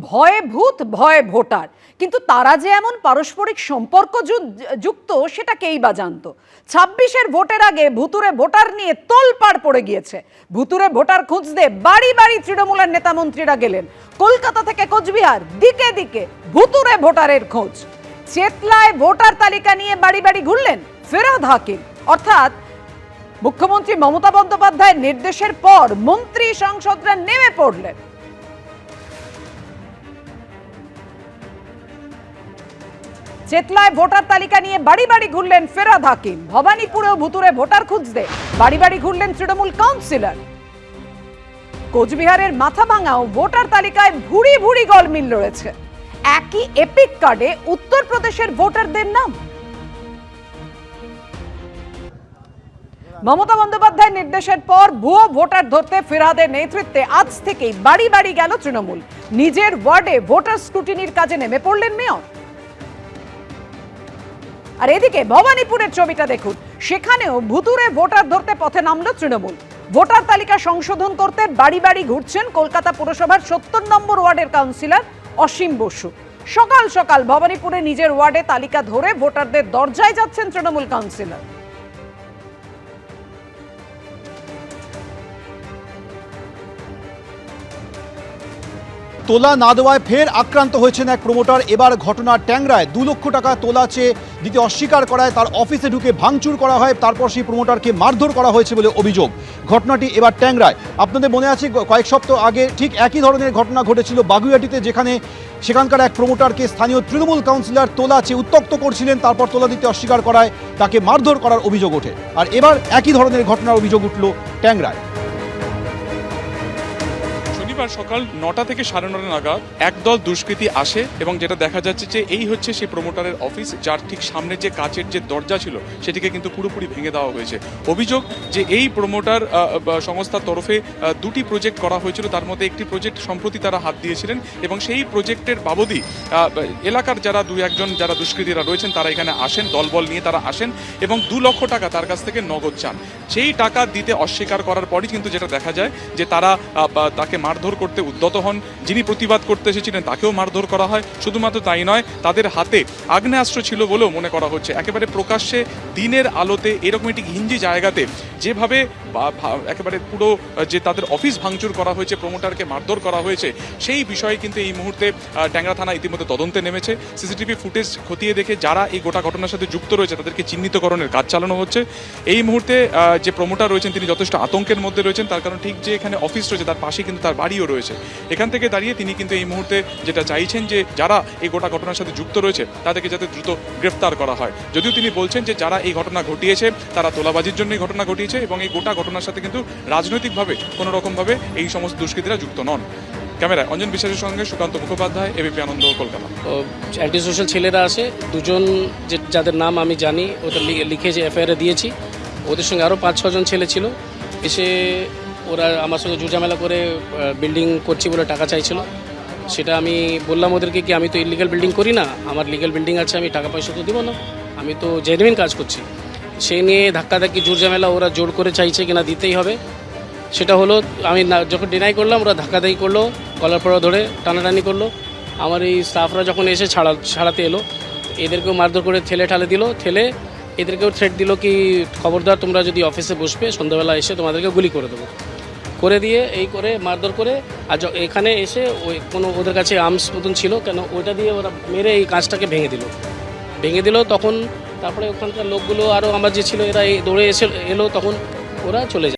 ভয়ে ভূত ভয়ে ভোটার, কিন্তু তারা যে এমন পারস্পরিক সম্পর্ক যুক্ত সেটা কেই বা জানতো। 26-এর ভোটের আগে ভুতুরে ভোটার নিয়ে তোলপাড় পড়ে গিয়েছে। ভুতুরে ভোটার খুঁজতে বাড়ি বাড়ি তৃণমূলের নেতা মন্ত্রীরা গেলেন। কলকাতা থেকে কোচবিহার, দিকে দিকে ভুতুরে ভোটারের খোঁজ। চেতলায় ভোটার তালিকা নিয়ে বাড়ি বাড়ি ঘুরলেন ফেরাদ হাকিম। অর্থাৎ মুখ্যমন্ত্রী মমতা বন্দ্যোপাধ্যায়ের নির্দেশের পর মন্ত্রী সাংসদরা নেমে পড়লেন। চেতলায় ভোটার তালিকা নিয়ে বাড়ি বাড়ি ঘুরলেন ফেরাদ হাকিম। ভবানীপুরেও ভুতুরে ভোটার খুঁজতে বাড়ি বাড়ি ঘুরলেন তৃণমূল কাউন্সিলর। কোচবিহারের মাথাভাঙাও ভোটার তালিকায় ভুরি ভুরি গলমিল রয়েছে। একই এপিক কার্ডে উত্তরপ্রদেশের ভোটারদের নাম। মমতা বন্দ্যোপাধ্যায়ের নির্দেশের পর ভুয়ো ভোটার ধরতে ফিরহাদের নেতৃত্বে আজ থেকেই বাড়ি বাড়ি গেল তৃণমূল। নিজের ওয়ার্ডে ভোটার স্ক্রুটিনির কাজে নেমে পড়লেন মেয়র। আর এদিকে ভবানীপুরের ছবিটা দেখুন, সেখানেও ভুতুরে ভোটার ধরতে পথে নামলো তৃণমূল। ভোটার তালিকা সংশোধন করতে বাড়ি বাড়ি ঘুরছেন কলকাতা পুরসভার 70 নম্বর ওয়ার্ডের কাউন্সিলর অসীম বসু। সকাল সকাল ভবানীপুরে নিজের ওয়ার্ডে তালিকা ধরে ভোটারদের দরজায় যাচ্ছেন তৃণমূল কাউন্সিলর। তোলা না দেওয়ায় ফের আক্রান্ত হয়েছেন এক প্রমোটার। এবার ঘটনা ট্যাংরায় 2 লক্ষ টাকা তোলা চেয়ে দিতে অস্বীকার করায় তার অফিসে ঢুকে ভাঙচুর করা হয়। তারপর সেই প্রমোটারকে মারধর করা হয়েছে বলে অভিযোগ। ঘটনাটি এবার ট্যাংরায়। আপনাদের মনে আছে কয়েক সপ্তাহ আগে ঠিক একই ধরনের ঘটনা ঘটেছিল বাগুইআটিতে, যেখানে সেখানকার এক প্রমোটারকে স্থানীয় তৃণমূল কাউন্সিলর তোলা চেয়ে উত্ত্যক্ত করছিলেন। তারপর তোলা দিতে অস্বীকার করায় তাকে মারধর করার অভিযোগ ওঠে। আর এবার একই ধরনের ঘটনার অভিযোগ উঠল ট্যাংরায়। সকাল 9টা থেকে 9:30 নাগাদ একদল দুষ্কৃতী আসে এবং যেটা দেখা যাচ্ছে যে এই হচ্ছে সেই প্রমোটারের অফিস, যার ঠিক সামনে যে কাচের যে দরজা ছিল সেটিকে কিন্তু পুরোপুরি ভেঙে দেওয়া হয়েছে। অভিযোগ যে এই প্রমোটার সংস্থার তরফে 2টি প্রজেক্ট করা হয়েছিল, তার মধ্যে একটি প্রজেক্ট সম্প্রতি তারা হাত দিয়েছিলেন এবং সেই প্রজেক্টের বাবদই এলাকার যারা 2-1জন যারা দুষ্কৃতীরা রয়েছেন তারা এখানে আসেন, দলবল নিয়ে তারা আসেন এবং 2 লক্ষ টাকা তার কাছ থেকে নগদ চান। সেই টাকা দিতে অস্বীকার করার পরই কিন্তু যেটা দেখা যায় যে তারা তাকে মারধর করতে উদ্যত হন। যিনি প্রতিবাদ করতে এসেছিলেন তাকেও মারধর করা হয়। শুধুমাত্র তাই নয়, তাদের হাতে আগ্নেয়াস্ত্র ছিল বলেও মনে করা হচ্ছে। একেবারে প্রকাশ্যে দিনের আলোতে এরকম একটি ঘিঞ্জি জায়গাতে যেভাবে একেবারে পুরো যে তাদের অফিস ভাঙচুর করা হয়েছে, প্রমোটারকে মারধর করা হয়েছে, সেই বিষয়ে কিন্তু এই মুহূর্তে ট্যাংরা থানা ইতিমধ্যে তদন্তে নেমেছে। সিসিটিভি ফুটেজ খতিয়ে দেখে যারা এই গোটা ঘটনার সাথে যুক্ত রয়েছে তাদেরকে চিহ্নিতকরণের কাজ চালানো হচ্ছে। এই মুহূর্তে যে প্রমোটার রয়েছেন তিনি যথেষ্ট আতঙ্কের মধ্যে রয়েছেন, তার কারণ ঠিক যে এখানে অফিস রয়েছে তার পাশে কিন্তু তার বাড়িও রয়েছে। এখান থেকে দাঁড়িয়ে তিনি কিন্তু এই মুহূর্তে যেটা চাইছেন যে যারা এই গোটা ঘটনার সাথে যুক্ত রয়েছে তাদেরকে যাতে দ্রুত গ্রেফতার করা হয়। যদিও তিনি বলছেন যে যারা এই ঘটনা ঘটিয়েছে তারা তোলাবাজির জন্যই ঘটনা ঘটিয়েছে এবং এই গোটা ঘটনার সাথে কিন্তু রাজনৈতিকভাবে কোনো রকমভাবে এই সমস্ত দুষ্কৃতীরা যুক্ত নন। ক্যামেরায় অঞ্জন বিশ্বাসের সঙ্গে সুকান্ত মুখোপাধ্যায়, এবিপি আনন্দ, কলকাতা। অ্যান্টি সোশ্যাল ছেলেরা আসে, 2জন যাদের নাম আমি জানি, ওদের লিখেছে, এফআইআর দিয়েছি। ওদের সঙ্গে আরও 5-6 জন ছেলে ছিল। এসে ওরা আমার সঙ্গে ঝুঝামেলা করে বিল্ডিং করছি বলে টাকা চাইছিল। সেটা আমি বললাম ওদেরকে কি আমি তো ইলিগাল বিল্ডিং করি না, আমার লিগাল বিল্ডিং আছে, আমি টাকা পয়সা তো দেবো না, আমি তো জেনুইন কাজ করছি। সেই নিয়ে ধাক্কাধাক্কি ঝুড়ঝামেলা, ওরা জোর করে চাইছে কিনা দিতেই হবে। সেটা হলো আমি যখন ডিনাই করলাম ওরা ধাক্কাধাক্কি করলো, কলার পড়া ধরে টানাটানি করলো। আমার এই স্টাফরা যখন এসে ছাড়াতে এলো, এদেরকেও মারধর করে ঠেলে দিল। এদেরকেও থ্রেট দিল কি খবরদার তোমরা যদি অফিসে বসবে সন্ধ্যাবেলা এসে তোমাদেরকে গুলি করে দেবো। করে দিয়ে এই করে মারধর করে, আর এখানে এসে ওই কোনো ওদের কাছে আর্মস মতন ছিল কেন, ওইটা দিয়ে ওরা মেরে এই কাঁচটাকে ভেঙে দিল। তখন তারপরে ওখানকার লোকগুলো আরও আমার যে ছিল এরা দৌড়ে এলো, তখন ওরা চলে যায়।